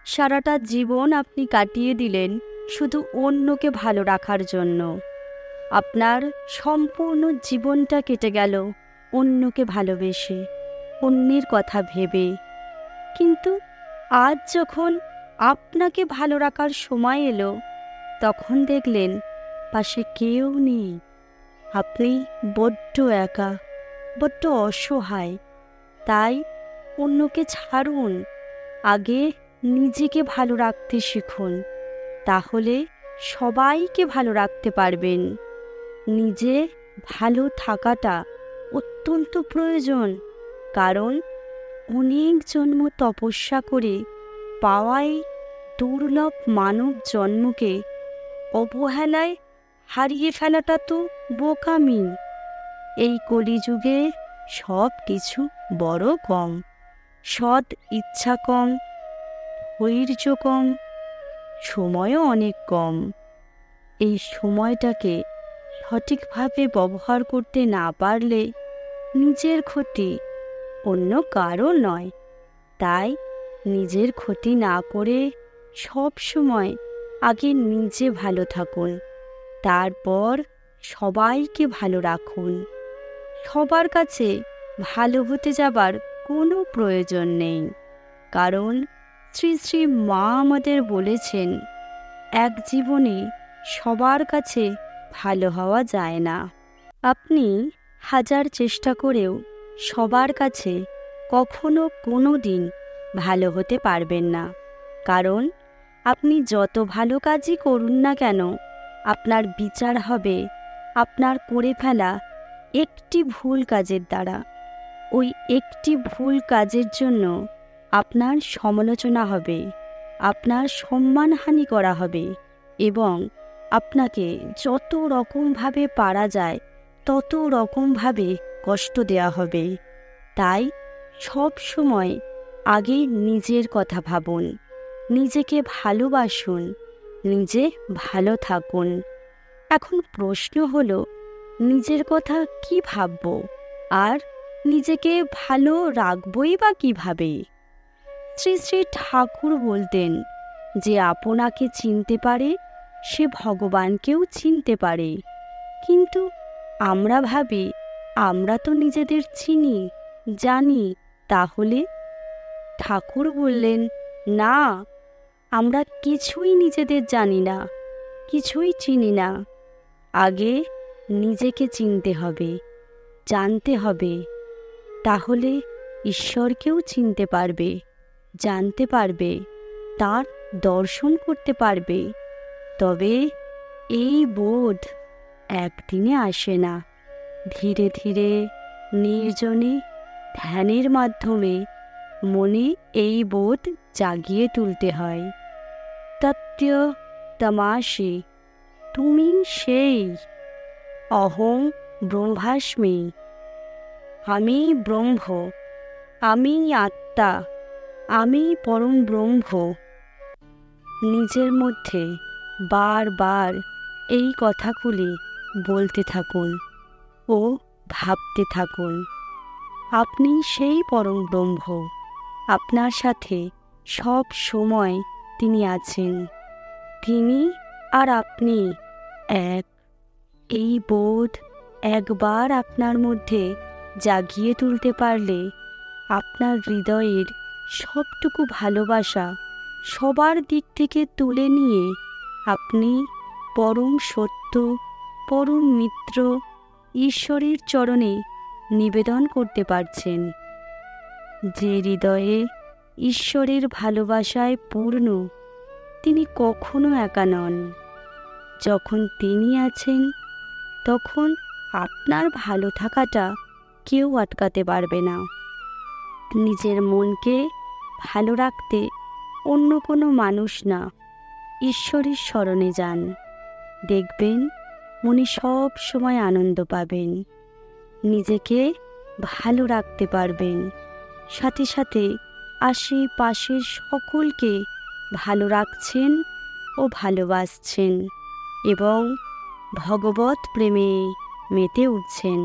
সারাটা জীবন আপনি কাটিয়ে দিলেন শুধু অন্যকে ভালো রাখার জন্য। আপনার সম্পূর্ণ জীবনটা কেটে গেল অন্যকে ভালোবেসে, অন্যের কথা ভেবে। কিন্তু আজ যখন আপনাকে ভালো রাখার সময় এলো, তখন দেখলেন পাশে কেউ নেই। আপনি বড্ড একা, বড্ড অসহায়। তাই অন্যকে ছাড়ুন, আগে নিজেকে ভালো রাখতে শিখুন। তাহলে সবাইকে ভালো রাখতে পারবেন। নিজে ভালো থাকাটা অত্যন্ত প্রয়োজন, কারণ অনেক জন্ম তপস্যা করে পাওয়াই দুর্লভ মানব জন্মকে অবহেলায় হারিয়ে ফেলাটা তো বোকামি। এই কলিযুগে সব কিছু বড় কম, সৎ ইচ্ছা কম, ধৈর্য কম, সময়ও অনেক কম। এই সময়টাকে সঠিকভাবে ব্যবহার করতে না পারলে নিজের ক্ষতি, অন্য কারো নয়। তাই নিজের ক্ষতি না করে সব সময় আগে নিজে ভালো থাকুন, তারপর সবাইকে ভালো রাখুন। সবার কাছে ভালো হতে যাবার কোনো প্রয়োজন নেই, কারণ শ্রী শ্রী মা আমাদের বলেছেন, এক জীবনে সবার কাছে ভালো হওয়া যায় না। আপনি হাজার চেষ্টা করেও সবার কাছে কখনো কোনো দিন ভালো হতে পারবেন না, কারণ আপনি যত ভালো কাজই করুন না কেন, আপনার বিচার হবে আপনার করে ফেলা একটি ভুল কাজের দ্বারা। ওই একটি ভুল কাজের জন্য আপনার সমালোচনা হবে, আপনার সম্মানহানি করা হবে, এবং আপনাকে যত রকমভাবে পারা যায় তত রকমভাবে কষ্ট দেওয়া হবে। তাই সব সময় আগে নিজের কথা ভাবুন, নিজেকে ভালোবাসুন, নিজে ভালো থাকুন। এখন প্রশ্ন হলো, নিজের কথা কি ভাবব আর নিজেকে ভালো রাখবই বা কীভাবে? শ্রী শ্রী ঠাকুর বলতেন, যে আপনাকে চিনতে পারে সে ভগবানকেও চিনতে পারে। কিন্তু আমরা ভাবি আমরা তো নিজেদের চিনি, জানি। তাহলে ঠাকুর বললেন, না, আমরা কিছুই নিজেদের জানি না, কিছুই চিনি না। আগে নিজেকে চিনতে হবে, জানতে হবে। তাহলে ঈশ্বরকেও চিনতে পারবে, জানতে পারবে, তার দর্শন করতে পারবে। তবে এই বোধ একদিনে আসে না, ধীরে ধীরে নির্জনে ধ্যানের মাধ্যমে মনে এই বোধ জাগিয়ে তুলতে হয়। তত্ত্ব তমাসি, তুমি সেই। অহং ব্রহ্মাস্মি, আমি ব্রহ্ম, আমি আত্মা, আমি পরম ব্রহ্ম। নিজের মধ্যে বারবার এই কথাগুলি বলতে থাকুন ও ভাবতে থাকুন। আপনি সেই পরম ব্রহ্ম, আপনার সাথে সব সময় তিনি আছেন। তিনি আর আপনি এক। এই বোধ একবার আপনার মধ্যে জাগিয়ে তুলতে পারলে আপনার হৃদয়ের সবটুকু ভালোবাসা সবার দিক থেকে তুলে নিয়ে আপনি পরম সত্য, পরম মিত্র ঈশ্বরের চরণে নিবেদন করতে পারছেন। যে হৃদয়ে ঈশ্বরের ভালোবাসায় পূর্ণ, তিনি কখনো একা নন। যখন তিনি আছেন, তখন আপনার ভালো থাকাটা কেউ আটকাতে পারবে না। নিজের মনকে ভালো রাখতে অন্য কোনো মানুষ না, ঈশ্বরের শরণে যান। দেখবেন মনে সব সময় আনন্দ পাবেন, নিজেকে ভালো রাখতে পারবেন, সাথে সাথে আশেপাশের সকলকে ভালো রাখছেন ও ভালোবাসছেন, এবং ভগবত প্রেমে মেতে উঠছেন।